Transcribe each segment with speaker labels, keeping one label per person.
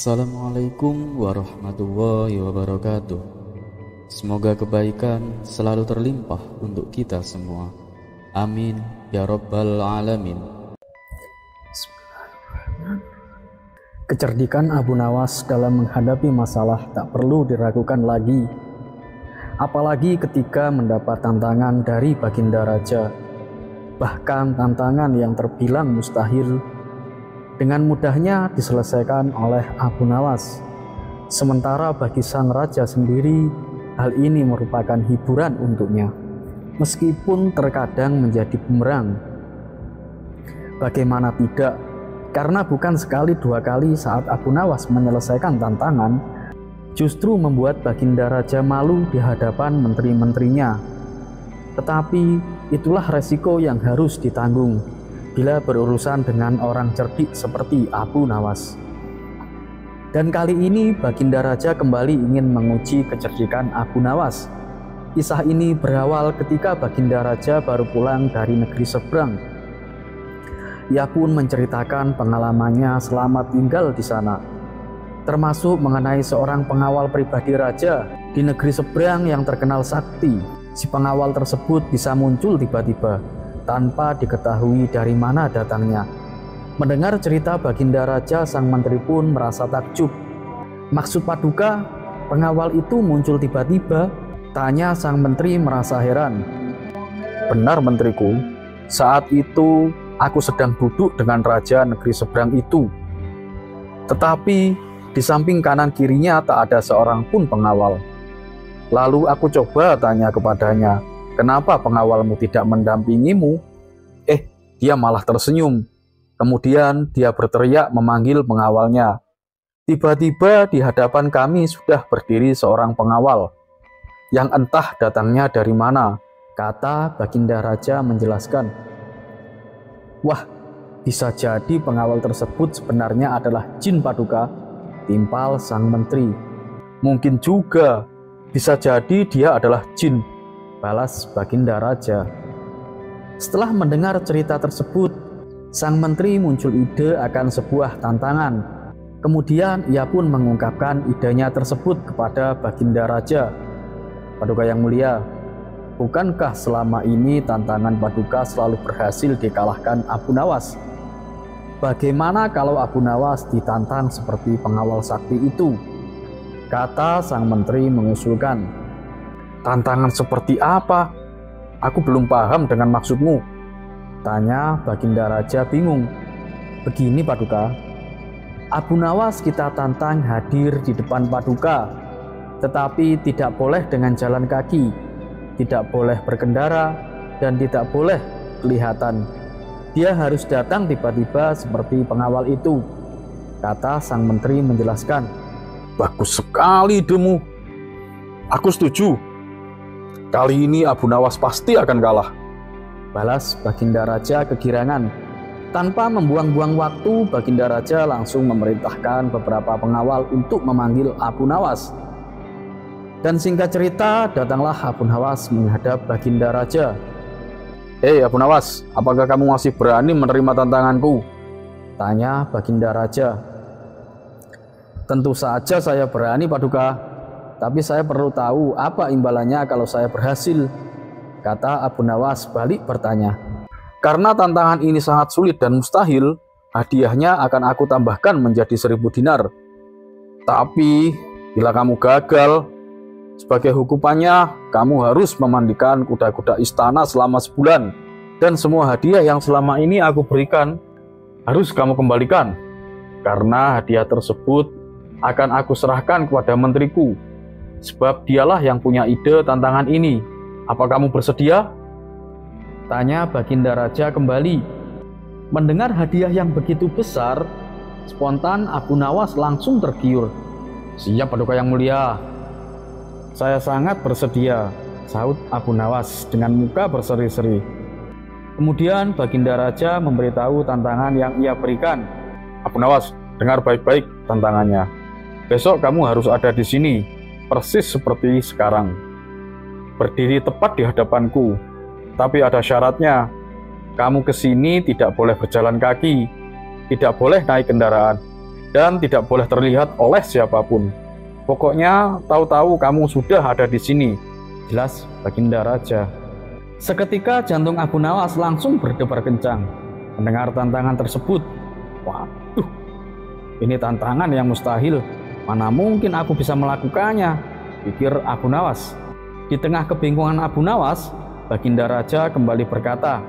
Speaker 1: Assalamualaikum warahmatullahi wabarakatuh. Semoga kebaikan selalu terlimpah untuk kita semua. Amin ya rabbal alamin.
Speaker 2: Kecerdikan Abu Nawas dalam menghadapi masalah tak perlu diragukan lagi. Apalagi ketika mendapat tantangan dari Baginda Raja. Bahkan tantangan yang terbilang mustahil dengan mudahnya diselesaikan oleh Abu Nawas. Sementara bagi sang raja sendiri, hal ini merupakan hiburan untuknya, meskipun terkadang menjadi bumerang. Bagaimana tidak, karena bukan sekali dua kali saat Abu Nawas menyelesaikan tantangan, justru membuat Baginda Raja malu di hadapan menteri-menterinya. Tetapi itulah resiko yang harus ditanggung bila berurusan dengan orang cerdik seperti Abu Nawas. Dan kali ini Baginda Raja kembali ingin menguji kecerdikan Abu Nawas. Kisah ini berawal ketika Baginda Raja baru pulang dari negeri seberang. Ia pun menceritakan pengalamannya selama tinggal di sana, termasuk mengenai seorang pengawal pribadi raja di negeri seberang yang terkenal sakti. Si pengawal tersebut bisa muncul tiba-tiba tanpa diketahui dari mana datangnya. Mendengar cerita Baginda Raja, sang menteri pun merasa takjub. Maksud Paduka, pengawal itu muncul tiba-tiba? Tanya sang menteri merasa heran. Benar menteriku, saat itu aku sedang duduk dengan raja negeri seberang itu. Tetapi di samping kanan kirinya tak ada seorang pun pengawal. Lalu aku coba tanya kepadanya, kenapa pengawalmu tidak mendampingimu? Dia malah tersenyum. Kemudian dia berteriak memanggil pengawalnya. Tiba-tiba di hadapan kami sudah berdiri seorang pengawal, yang entah datangnya dari mana, kata Baginda Raja menjelaskan. Wah, bisa jadi pengawal tersebut sebenarnya adalah jin Paduka, timpal sang menteri. Mungkin juga, bisa jadi dia adalah jin, balas Baginda Raja. Setelah mendengar cerita tersebut, sang menteri muncul ide akan sebuah tantangan. Kemudian ia pun mengungkapkan idenya tersebut kepada Baginda Raja. Paduka yang mulia, bukankah selama ini tantangan Paduka selalu berhasil dikalahkan Abu Nawas? Bagaimana kalau Abu Nawas ditantang seperti pengawal sakti itu? Kata sang menteri mengusulkan. Tantangan seperti apa? Aku belum paham dengan maksudmu, tanya Baginda Raja bingung. Begini Paduka, Abu Nawas kita tantang hadir di depan Paduka, tetapi tidak boleh dengan jalan kaki, tidak boleh berkendara, dan tidak boleh kelihatan. Dia harus datang tiba-tiba seperti pengawal itu, kata sang menteri menjelaskan. Bagus sekali idemu, aku setuju. Kali ini Abu Nawas pasti akan kalah, balas Baginda Raja kegirangan. Tanpa membuang-buang waktu, Baginda Raja langsung memerintahkan beberapa pengawal untuk memanggil Abu Nawas. Dan singkat cerita, datanglah Abu Nawas menghadap Baginda Raja. Abu Nawas, apakah kamu masih berani menerima tantanganku? Tanya Baginda Raja. Tentu saja saya berani Paduka. Tapi saya perlu tahu apa imbalannya kalau saya berhasil, kata Abu Nawas balik bertanya. Karena tantangan ini sangat sulit dan mustahil, hadiahnya akan aku tambahkan menjadi 1000 dinar. Tapi bila kamu gagal, sebagai hukumannya kamu harus memandikan kuda-kuda istana selama sebulan. Dan semua hadiah yang selama ini aku berikan harus kamu kembalikan. Karena hadiah tersebut akan aku serahkan kepada menteriku. Sebab dialah yang punya ide tantangan ini. Apa kamu bersedia? Tanya Baginda Raja kembali. Mendengar hadiah yang begitu besar, spontan Abu Nawas langsung tergiur. Siap Paduka yang mulia. Saya sangat bersedia, sahut Abu Nawas dengan muka berseri-seri. Kemudian Baginda Raja memberitahu tantangan yang ia berikan. Abu Nawas, dengar baik-baik tantangannya. Besok kamu harus ada di sini, persis seperti sekarang. Berdiri tepat di hadapanku. Tapi ada syaratnya. Kamu ke sini tidak boleh berjalan kaki, tidak boleh naik kendaraan. dan tidak boleh terlihat oleh siapapun. Pokoknya tahu-tahu kamu sudah ada di sini. Jelas, Baginda Raja. Seketika jantung Abu Nawas langsung berdebar kencang. Mendengar tantangan tersebut, waduh, ini tantangan yang mustahil. Mana mungkin aku bisa melakukannya, pikir Abu Nawas. Di tengah kebingungan Abu Nawas, Baginda Raja kembali berkata,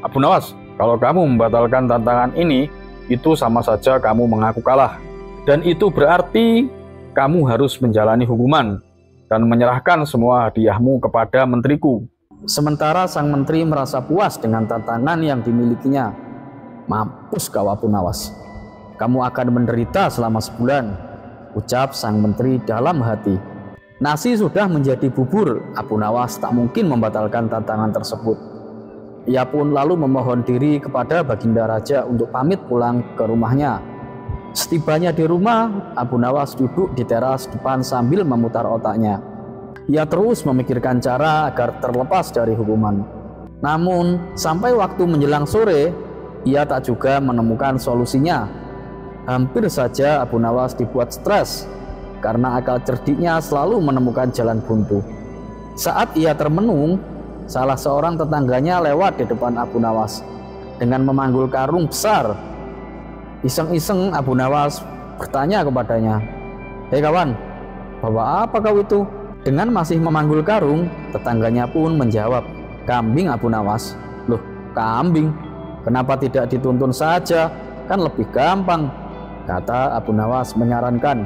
Speaker 2: Abu Nawas, kalau kamu membatalkan tantangan ini, itu sama saja kamu mengaku kalah. Dan itu berarti kamu harus menjalani hukuman dan menyerahkan semua hadiahmu kepada menteriku. Sementara sang menteri merasa puas dengan tantangan yang dimilikinya. Mampus kau Abu Nawas, kamu akan menderita selama sebulan, ucap sang menteri dalam hati. Nasi sudah menjadi bubur, Abu Nawas tak mungkin membatalkan tantangan tersebut. Ia pun lalu memohon diri kepada Baginda Raja untuk pamit pulang ke rumahnya. Setibanya di rumah, Abu Nawas duduk di teras depan sambil memutar otaknya. Ia terus memikirkan cara agar terlepas dari hukuman. Namun, sampai waktu menjelang sore, ia tak juga menemukan solusinya. Hampir saja Abu Nawas dibuat stres karena akal cerdiknya selalu menemukan jalan buntu. Saat ia termenung, salah seorang tetangganya lewat di depan Abu Nawas dengan memanggul karung besar. Iseng-iseng Abu Nawas bertanya kepadanya, "Hei kawan, bawa apa kau itu?" Dengan masih memanggul karung, tetangganya pun menjawab, "Kambing Abu Nawas." "Loh, kambing? Kenapa tidak dituntun saja? Kan lebih gampang," kata Abu Nawas menyarankan.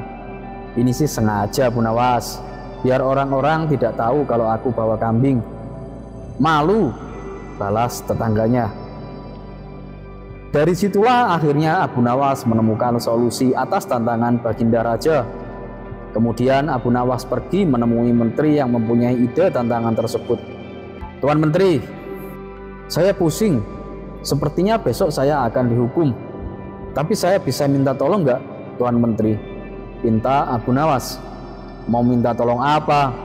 Speaker 2: "Ini sih sengaja Abu Nawas, biar orang-orang tidak tahu kalau aku bawa kambing." "Malu," balas tetangganya. Dari situlah akhirnya Abu Nawas menemukan solusi atas tantangan Baginda Raja. Kemudian Abu Nawas pergi menemui menteri yang mempunyai ide tantangan tersebut. "Tuan Menteri, saya pusing. Sepertinya besok saya akan dihukum. Tapi saya bisa minta tolong nggak, Tuan Menteri?" pinta Abu Nawas. "Mau minta tolong apa?"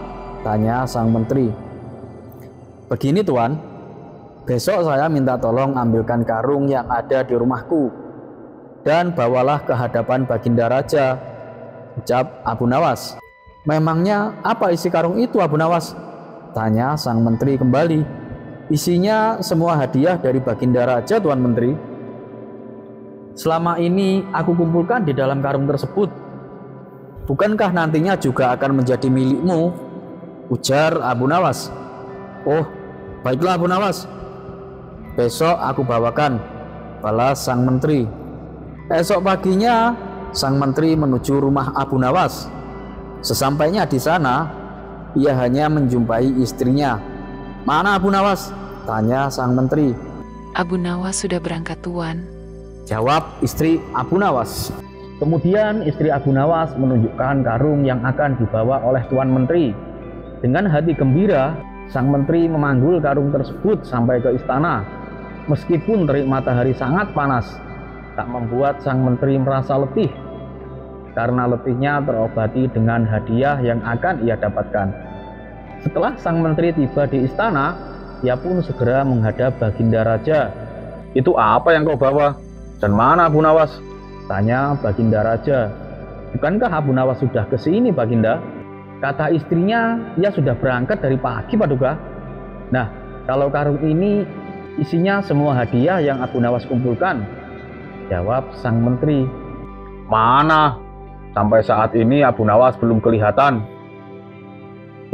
Speaker 2: tanya sang menteri. "Begini Tuan, besok saya minta tolong ambilkan karung yang ada di rumahku dan bawalah ke hadapan Baginda Raja," ucap Abu Nawas. "Memangnya apa isi karung itu Abu Nawas?" tanya sang menteri kembali. "Isinya semua hadiah dari Baginda Raja Tuan Menteri. Selama ini aku kumpulkan di dalam karung tersebut. Bukankah nantinya juga akan menjadi milikmu?" ujar Abu Nawas. "Oh, baiklah Abu Nawas, besok aku bawakan," balas sang menteri. Esok paginya sang menteri menuju rumah Abu Nawas. Sesampainya di sana, ia hanya menjumpai istrinya. "Mana Abu Nawas?" tanya sang menteri.
Speaker 3: "Abu Nawas sudah berangkat Tuan,"
Speaker 2: jawab istri Abu Nawas. Kemudian istri Abu Nawas menunjukkan karung yang akan dibawa oleh Tuan Menteri. Dengan hati gembira, sang menteri memanggul karung tersebut sampai ke istana. Meskipun terik matahari sangat panas, tak membuat sang menteri merasa letih, karena letihnya terobati dengan hadiah yang akan ia dapatkan. Setelah sang menteri tiba di istana, ia pun segera menghadap Baginda Raja. "Itu apa yang kau bawa? Dan mana Abu Nawas?" tanya Baginda Raja. "Bukankah Abu Nawas sudah ke sini Baginda? Kata istrinya, ia sudah berangkat dari pagi Paduka." "Nah, kalau karung ini isinya semua hadiah yang Abu Nawas kumpulkan," jawab sang menteri. "Mana? Sampai saat ini Abu Nawas belum kelihatan."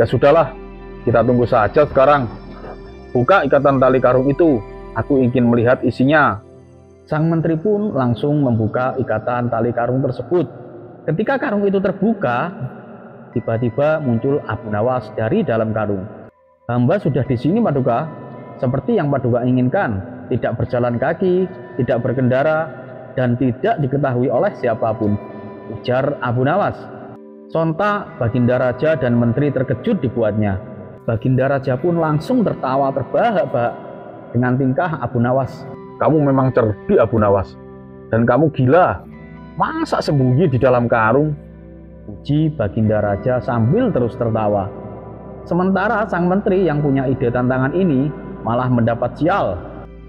Speaker 2: "Ya sudahlah, kita tunggu saja sekarang. Buka ikatan tali karung itu, aku ingin melihat isinya." Sang menteri pun langsung membuka ikatan tali karung tersebut. Ketika karung itu terbuka, tiba-tiba muncul Abu Nawas dari dalam karung. "Hamba sudah di sini Paduka, seperti yang Paduka inginkan, tidak berjalan kaki, tidak berkendara, dan tidak diketahui oleh siapapun," ujar Abu Nawas. Sontak Baginda Raja dan menteri terkejut dibuatnya. Baginda Raja pun langsung tertawa terbahak-bahak dengan tingkah Abu Nawas. "Kamu memang cerdik Abu Nawas, dan kamu gila. Masa sembunyi di dalam karung?" uji Baginda Raja sambil terus tertawa. Sementara sang menteri yang punya ide tantangan ini malah mendapat sial.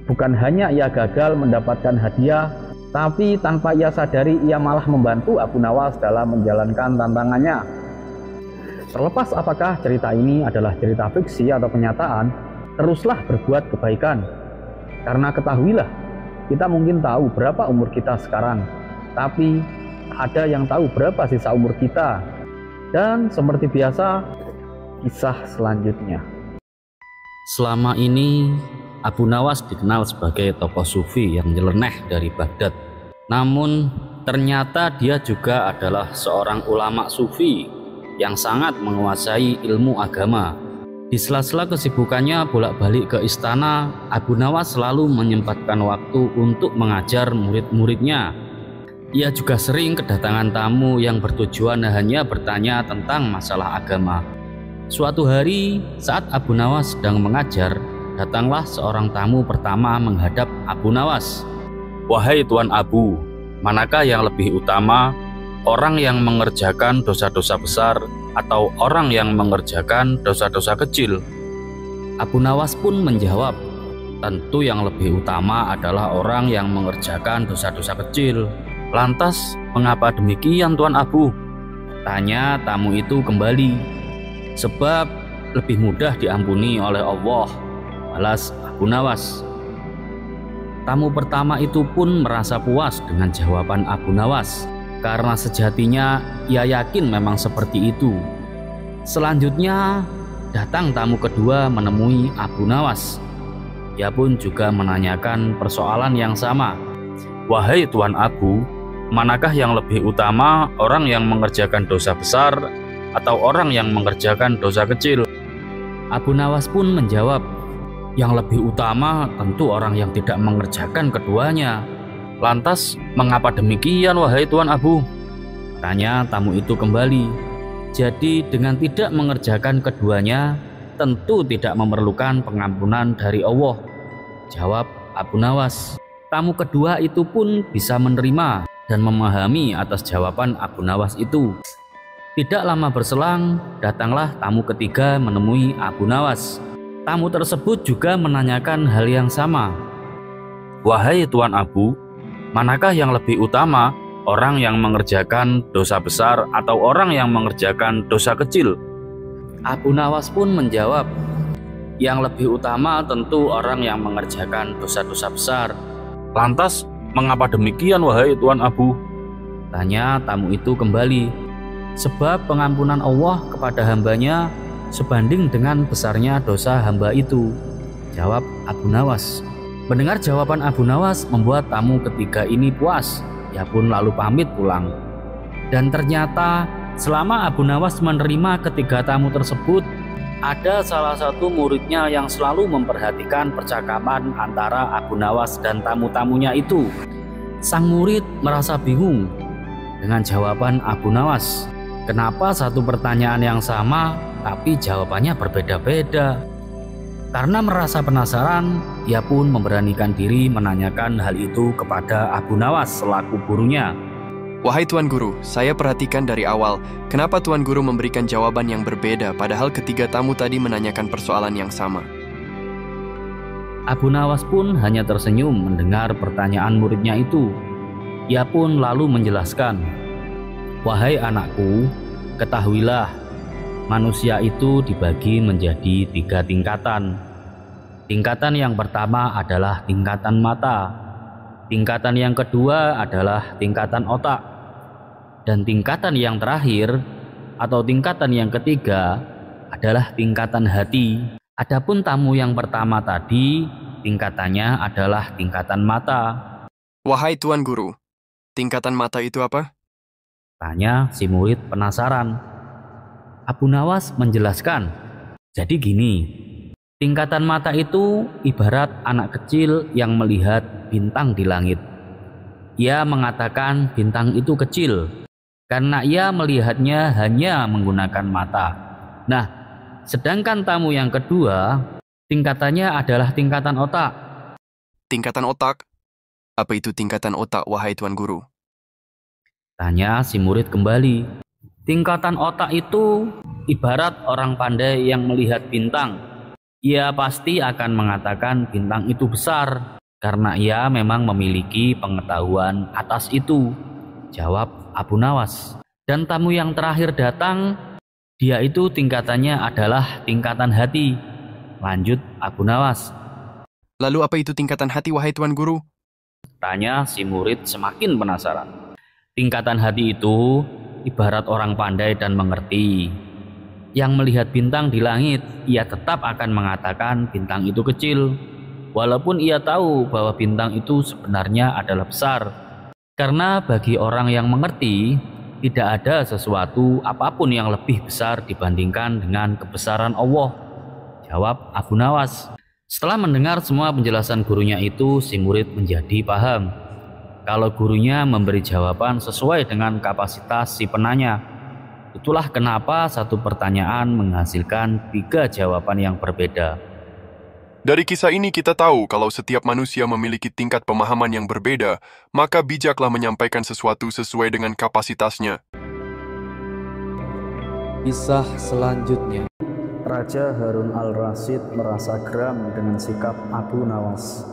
Speaker 2: Bukan hanya ia gagal mendapatkan hadiah, Tapi tanpa ia sadari, ia malah membantu Abu Nawas dalam menjalankan tantangannya. Terlepas apakah cerita ini adalah cerita fiksi atau kenyataan, teruslah berbuat kebaikan. Karena ketahuilah, kita mungkin tahu berapa umur kita sekarang, tapi ada yang tahu berapa sisa umur kita. Dan seperti biasa, kisah selanjutnya.
Speaker 1: Selama ini Abu Nawas dikenal sebagai tokoh sufi yang nyeleneh dari Baghdad. Namun ternyata dia juga adalah seorang ulama sufi yang sangat menguasai ilmu agama. Di sela-sela kesibukannya bolak-balik ke istana, Abu Nawas selalu menyempatkan waktu untuk mengajar murid-muridnya. Ia juga sering kedatangan tamu yang bertujuan hanya bertanya tentang masalah agama. Suatu hari saat Abu Nawas sedang mengajar, datanglah seorang tamu pertama menghadap Abu Nawas. "Wahai Tuan Abu, manakah yang lebih utama, orang yang mengerjakan dosa-dosa besar atau orang yang mengerjakan dosa-dosa kecil?" Abu Nawas pun menjawab, "Tentu yang lebih utama adalah orang yang mengerjakan dosa-dosa kecil." "Lantas, mengapa demikian Tuan Abu?" tanya tamu itu kembali. "Sebab lebih mudah diampuni oleh Allah," balas Abu Nawas. Tamu pertama itu pun merasa puas dengan jawaban Abu Nawas, karena sejatinya ia yakin memang seperti itu. Selanjutnya datang tamu kedua menemui Abu Nawas. Ia pun juga menanyakan persoalan yang sama. "Wahai Tuan Abu, manakah yang lebih utama, orang yang mengerjakan dosa besar atau orang yang mengerjakan dosa kecil?" Abu Nawas pun menjawab, "Yang lebih utama tentu orang yang tidak mengerjakan keduanya." "Lantas, mengapa demikian wahai Tuan Abu?" tanya tamu itu kembali. "Jadi dengan tidak mengerjakan keduanya, tentu tidak memerlukan pengampunan dari Allah," jawab Abu Nawas. Tamu kedua itu pun bisa menerima dan memahami atas jawaban Abu Nawas itu. Tidak lama berselang, datanglah tamu ketiga menemui Abu Nawas. Tamu tersebut juga menanyakan hal yang sama. "Wahai Tuan Abu, manakah yang lebih utama, orang yang mengerjakan dosa besar atau orang yang mengerjakan dosa kecil?" Abu Nawas pun menjawab, "Yang lebih utama tentu orang yang mengerjakan dosa-dosa besar." "Lantas, mengapa demikian wahai Tuan Abu?" tanya tamu itu kembali. "Sebab pengampunan Allah kepada hambanya sebanding dengan besarnya dosa hamba itu," jawab Abu Nawas. Mendengar jawaban Abu Nawas membuat tamu ketiga ini puas. Ia pun lalu pamit pulang. Dan ternyata selama Abu Nawas menerima ketiga tamu tersebut, ada salah satu muridnya yang selalu memperhatikan percakapan antara Abu Nawas dan tamu-tamunya itu. Sang murid merasa bingung dengan jawaban Abu Nawas. Kenapa satu pertanyaan yang sama tapi jawabannya berbeda-beda? Karena merasa penasaran, ia pun memberanikan diri menanyakan hal itu kepada Abu Nawas selaku gurunya.
Speaker 4: "Wahai Tuan Guru, saya perhatikan dari awal, kenapa Tuan Guru memberikan jawaban yang berbeda padahal ketiga tamu tadi menanyakan persoalan yang sama?"
Speaker 1: Abu Nawas pun hanya tersenyum mendengar pertanyaan muridnya itu. Ia pun lalu menjelaskan, "Wahai anakku, ketahuilah, manusia itu dibagi menjadi 3 tingkatan. Tingkatan yang pertama adalah tingkatan mata, tingkatan yang kedua adalah tingkatan otak, dan tingkatan yang terakhir atau tingkatan yang ketiga adalah tingkatan hati." Adapun tamu yang pertama tadi, tingkatannya adalah tingkatan mata.
Speaker 4: "Wahai Tuan Guru, tingkatan mata itu apa?"
Speaker 1: tanya si murid penasaran. Abu Nawas menjelaskan, "Jadi gini, tingkatan mata itu ibarat anak kecil yang melihat bintang di langit. Ia mengatakan bintang itu kecil karena ia melihatnya hanya menggunakan mata. Nah, sedangkan tamu yang kedua, tingkatannya adalah tingkatan otak."
Speaker 4: "Tingkatan otak? Apa itu tingkatan otak, wahai Tuan Guru?"
Speaker 1: tanya si murid kembali. "Tingkatan otak itu ibarat orang pandai yang melihat bintang. Ia pasti akan mengatakan bintang itu besar karena ia memang memiliki pengetahuan atas itu, jawab Abu Nawas. Dan tamu yang terakhir datang, dia itu tingkatannya adalah tingkatan hati, lanjut Abu Nawas.
Speaker 4: Lalu apa itu tingkatan hati, wahai Tuan Guru?
Speaker 1: Tanya si murid semakin penasaran. Tingkatan hati itu ibarat orang pandai dan mengerti. Yang melihat bintang di langit, ia tetap akan mengatakan bintang itu kecil, walaupun ia tahu bahwa bintang itu sebenarnya adalah besar. Karena bagi orang yang mengerti, tidak ada sesuatu apapun yang lebih besar dibandingkan dengan kebesaran Allah, jawab Abu Nawas. Setelah mendengar semua penjelasan gurunya itu, si murid menjadi paham kalau gurunya memberi jawaban sesuai dengan kapasitas si penanya. Itulah kenapa satu pertanyaan menghasilkan 3 jawaban yang berbeda.
Speaker 5: Dari kisah ini kita tahu kalau setiap manusia memiliki tingkat pemahaman yang berbeda, maka bijaklah menyampaikan sesuatu sesuai dengan kapasitasnya.
Speaker 2: Kisah selanjutnya. Raja Harun al-Rasyid merasa geram dengan sikap Abu Nawas.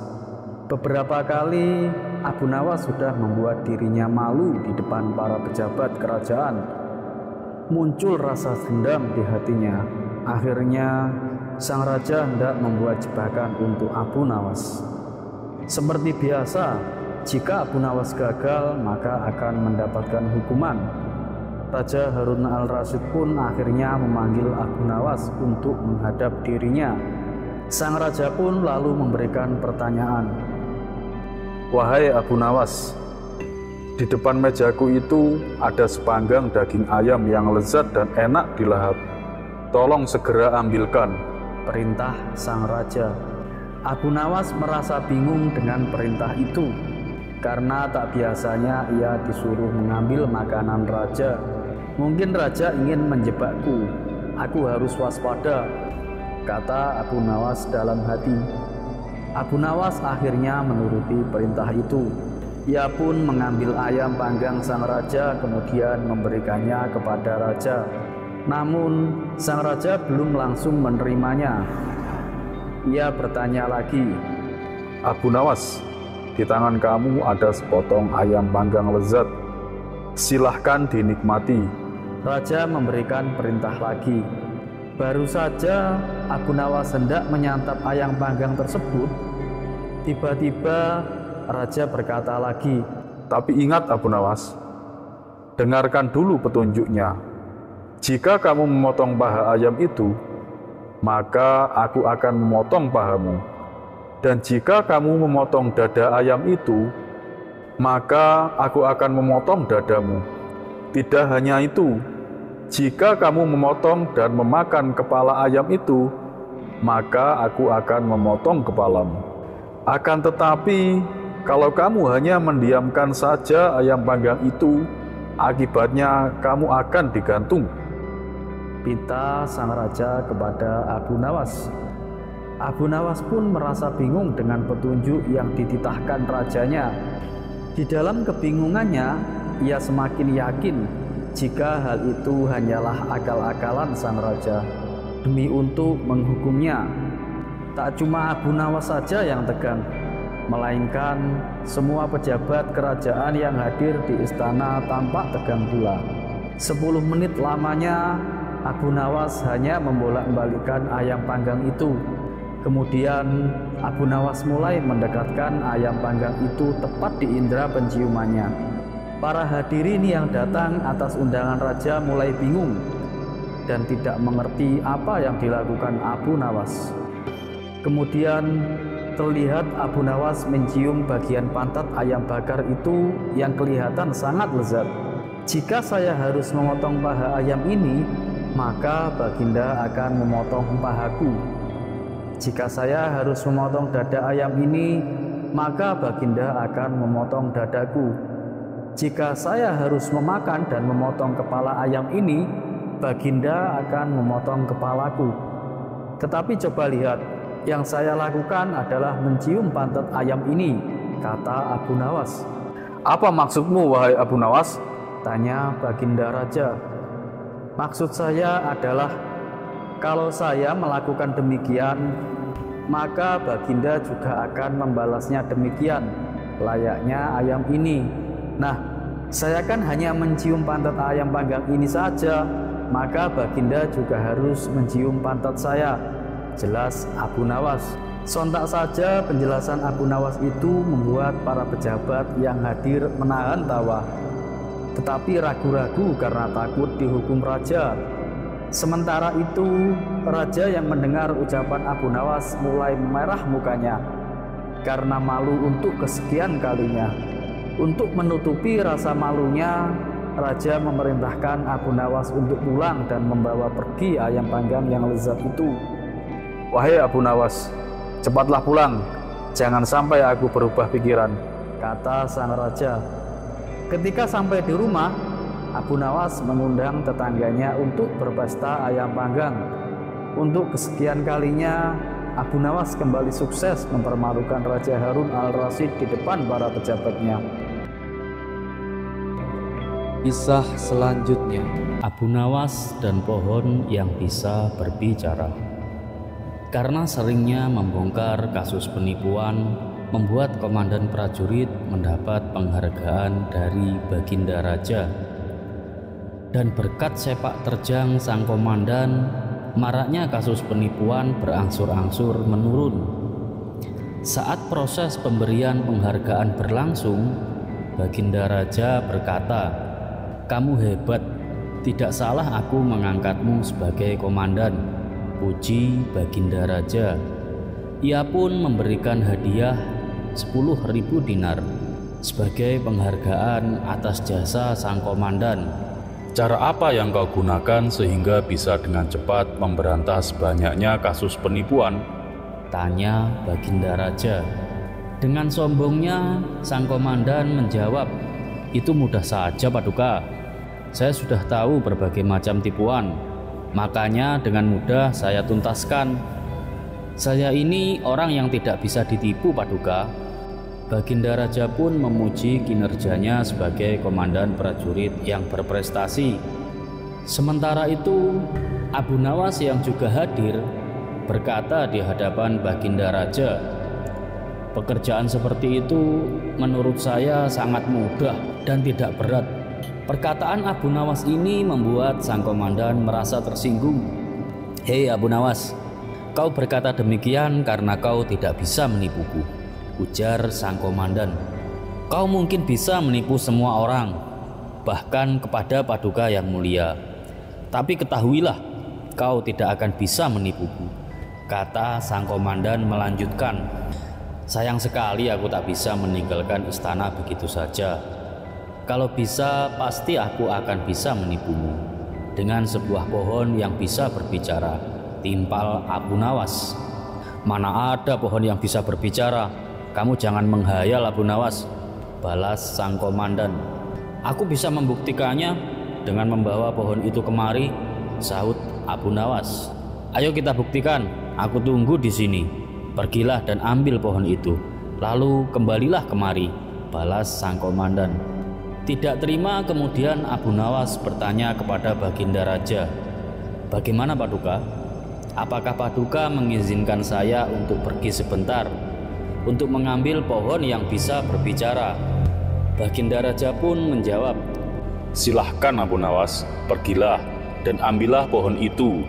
Speaker 2: Beberapa kali Abu Nawas sudah membuat dirinya malu di depan para pejabat kerajaan. Muncul rasa dendam di hatinya. Akhirnya sang raja hendak membuat jebakan untuk Abu Nawas. Seperti biasa, jika Abu Nawas gagal, maka akan mendapatkan hukuman. Raja Harun al-Rasyid pun akhirnya memanggil Abu Nawas untuk menghadap dirinya. Sang raja pun lalu memberikan pertanyaan. Wahai Abu Nawas, di depan mejaku itu ada sepanggang daging ayam yang lezat dan enak dilahap. Tolong segera ambilkan, perintah sang raja. Abu Nawas merasa bingung dengan perintah itu, karena tak biasanya ia disuruh mengambil makanan raja. Mungkin raja ingin menjebakku, aku harus waspada, kata Abu Nawas dalam hati. Abu Nawas akhirnya menuruti perintah itu. Ia pun mengambil ayam panggang sang raja, kemudian memberikannya kepada raja. Namun sang raja belum langsung menerimanya. Ia bertanya lagi, Abu Nawas, di tangan kamu ada sepotong ayam panggang lezat. Silahkan dinikmati. Raja memberikan perintah lagi. Baru saja Abu Nawas hendak menyantap ayam panggang tersebut, tiba-tiba raja berkata lagi, tapi ingat Abu Nawas, dengarkan dulu petunjuknya. Jika kamu memotong paha ayam itu, maka aku akan memotong pahamu. Dan jika kamu memotong dada ayam itu, maka aku akan memotong dadamu. Tidak hanya itu, jika kamu memotong dan memakan kepala ayam itu, maka aku akan memotong kepalamu. Akan tetapi, kalau kamu hanya mendiamkan saja ayam panggang itu, akibatnya kamu akan digantung. Pinta sang raja kepada Abu Nawas. Abu Nawas pun merasa bingung dengan petunjuk yang dititahkan rajanya. Di dalam kebingungannya, ia semakin yakin jika hal itu hanyalah akal-akalan sang raja demi untuk menghukumnya. Tak cuma Abu Nawas saja yang tegang, melainkan semua pejabat kerajaan yang hadir di istana tampak tegang pula. 10 menit lamanya Abu Nawas hanya membolak-balikkan ayam panggang itu. Kemudian Abu Nawas mulai mendekatkan ayam panggang itu tepat di indera penciumannya. Para hadirin yang datang atas undangan raja mulai bingung dan tidak mengerti apa yang dilakukan Abu Nawas. Kemudian terlihat Abu Nawas mencium bagian pantat ayam bakar itu yang kelihatan sangat lezat. Jika saya harus memotong paha ayam ini, maka Baginda akan memotong pahaku. Jika saya harus memotong dada ayam ini, maka Baginda akan memotong dadaku. Jika saya harus memakan dan memotong kepala ayam ini, Baginda akan memotong kepalaku. Tetapi coba lihat, yang saya lakukan adalah mencium pantat ayam ini, kata Abu Nawas. Apa maksudmu, wahai Abu Nawas? Tanya Baginda Raja. Maksud saya adalah, kalau saya melakukan demikian, maka Baginda juga akan membalasnya demikian, layaknya ayam ini. Nah, saya kan hanya mencium pantat ayam panggang ini saja, maka Baginda juga harus mencium pantat saya, jelas Abu Nawas. Sontak saja penjelasan Abu Nawas itu membuat para pejabat yang hadir menahan tawa, tetapi ragu-ragu karena takut dihukum raja. Sementara itu, raja yang mendengar ucapan Abu Nawas mulai merah mukanya karena malu untuk kesekian kalinya. Untuk menutupi rasa malunya, raja memerintahkan Abu Nawas untuk pulang dan membawa pergi ayam panggang yang lezat itu. "Wahai Abu Nawas, cepatlah pulang, jangan sampai aku berubah pikiran," kata sang raja. Ketika sampai di rumah, Abu Nawas mengundang tetangganya untuk berpesta ayam panggang. Untuk kesekian kalinya, Abu Nawas kembali sukses mempermalukan Raja Harun al-Rasyid di depan para pejabatnya.
Speaker 1: Kisah selanjutnya, Abu Nawas dan pohon yang bisa berbicara. Karena seringnya membongkar kasus penipuan, membuat komandan prajurit mendapat penghargaan dari Baginda Raja. Dan berkat sepak terjang sang komandan, maraknya kasus penipuan berangsur-angsur menurun. Saat proses pemberian penghargaan berlangsung, Baginda Raja berkata, "Kamu hebat, tidak salah aku mengangkatmu sebagai komandan." Puji Baginda Raja. Ia pun memberikan hadiah 10.000 dinar sebagai penghargaan atas jasa sang komandan.
Speaker 6: Cara apa yang kau gunakan sehingga bisa dengan cepat memberantas banyaknya kasus penipuan?
Speaker 1: Tanya Baginda Raja. Dengan sombongnya, sang komandan menjawab, "Itu mudah saja, Paduka. Saya sudah tahu berbagai macam tipuan, makanya dengan mudah saya tuntaskan. Saya ini orang yang tidak bisa ditipu, Paduka." Baginda Raja pun memuji kinerjanya sebagai komandan prajurit yang berprestasi. Sementara itu, Abu Nawas yang juga hadir berkata di hadapan Baginda Raja, "Pekerjaan seperti itu menurut saya sangat mudah dan tidak berat." Perkataan Abu Nawas ini membuat sang komandan merasa tersinggung. "Hei Abu Nawas, kau berkata demikian karena kau tidak bisa menipuku," ujar sang komandan. "Kau mungkin bisa menipu semua orang, bahkan kepada Paduka yang mulia. Tapi ketahuilah, kau tidak akan bisa menipuku," kata sang komandan melanjutkan. "Sayang sekali aku tak bisa meninggalkan istana begitu saja. Kalau bisa, pasti aku akan bisa menipumu dengan sebuah pohon yang bisa berbicara," timpal Abu Nawas. "Mana ada pohon yang bisa berbicara? Kamu jangan menghayal, Abu Nawas," balas sang komandan. "Aku bisa membuktikannya dengan membawa pohon itu kemari," sahut Abu Nawas. "Ayo kita buktikan, aku tunggu di sini. Pergilah dan ambil pohon itu, lalu kembalilah kemari," balas sang komandan. Tidak terima kemudian Abu Nawas bertanya kepada Baginda Raja, "Bagaimana Paduka? Apakah Paduka mengizinkan saya untuk pergi sebentar untuk mengambil pohon yang bisa berbicara?" Baginda Raja pun menjawab,
Speaker 6: "Silahkan Abu Nawas, pergilah dan ambillah pohon itu."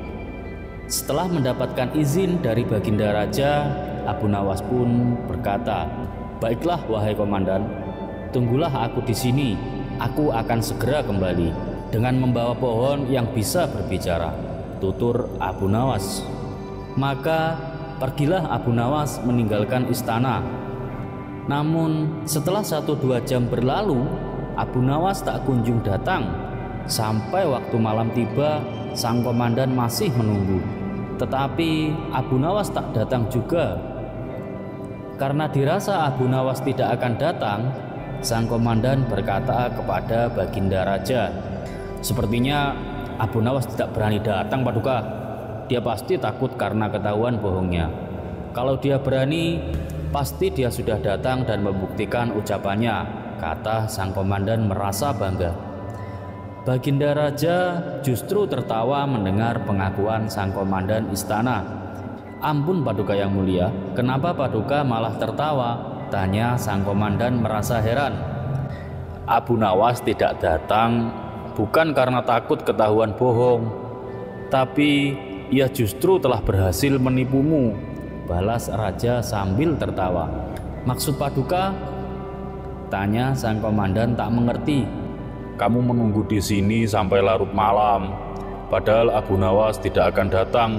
Speaker 1: Setelah mendapatkan izin dari Baginda Raja, Abu Nawas pun berkata, "Baiklah wahai komandan, tunggulah aku di sini. Aku akan segera kembali dengan membawa pohon yang bisa berbicara," tutur Abu Nawas. Maka pergilah Abu Nawas meninggalkan istana. Namun setelah 1-2 jam berlalu, Abu Nawas tak kunjung datang. Sampai waktu malam tiba, sang komandan masih menunggu. Tetapi Abu Nawas tak datang juga. Karena dirasa Abu Nawas tidak akan datang, sang komandan berkata kepada Baginda Raja, "Sepertinya Abu Nawas tidak berani datang, Paduka. Dia pasti takut karena ketahuan bohongnya. Kalau dia berani, pasti dia sudah datang dan membuktikan ucapannya," kata sang komandan merasa bangga. Baginda Raja justru tertawa mendengar pengakuan sang komandan istana. Ampun Paduka yang mulia, kenapa Paduka malah tertawa? Tanya sang komandan merasa heran.
Speaker 6: Abu Nawas tidak datang bukan karena takut ketahuan bohong, tapi ia justru telah berhasil menipumu,
Speaker 1: balas raja sambil tertawa. Maksud Paduka? Tanya sang komandan tak mengerti.
Speaker 6: Kamu menunggu di sini sampai larut malam, padahal Abu Nawas tidak akan datang.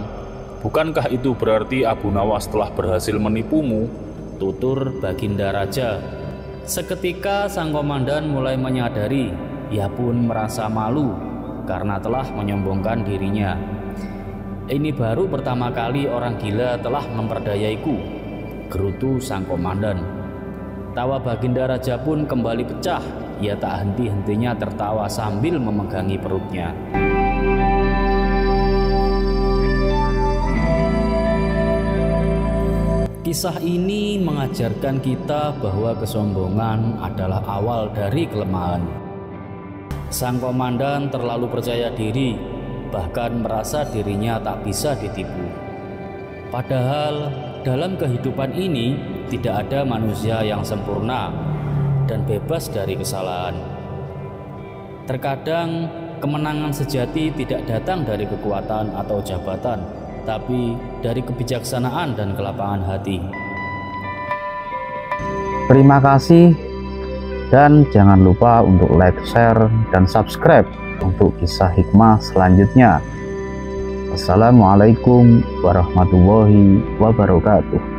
Speaker 6: Bukankah itu berarti Abu Nawas telah berhasil menipumu?
Speaker 1: Tutur Baginda Raja. Seketika sang komandan mulai menyadari, ia pun merasa malu karena telah menyombongkan dirinya. Ini baru pertama kali orang gila telah memperdayaiku, gerutu sang komandan. Tawa Baginda Raja pun kembali pecah. Ia tak henti-hentinya tertawa sambil memegangi perutnya. Kisah ini mengajarkan kita bahwa kesombongan adalah awal dari kelemahan. Sang komandan terlalu percaya diri, bahkan merasa dirinya tak bisa ditipu. Padahal dalam kehidupan ini tidak ada manusia yang sempurna dan bebas dari kesalahan. Terkadang kemenangan sejati tidak datang dari kekuatan atau jabatan, tapi dari kebijaksanaan dan kelapangan hati.
Speaker 2: Terima kasih, dan jangan lupa untuk like, share, dan subscribe untuk kisah hikmah selanjutnya. Wassalamualaikum warahmatullahi wabarakatuh.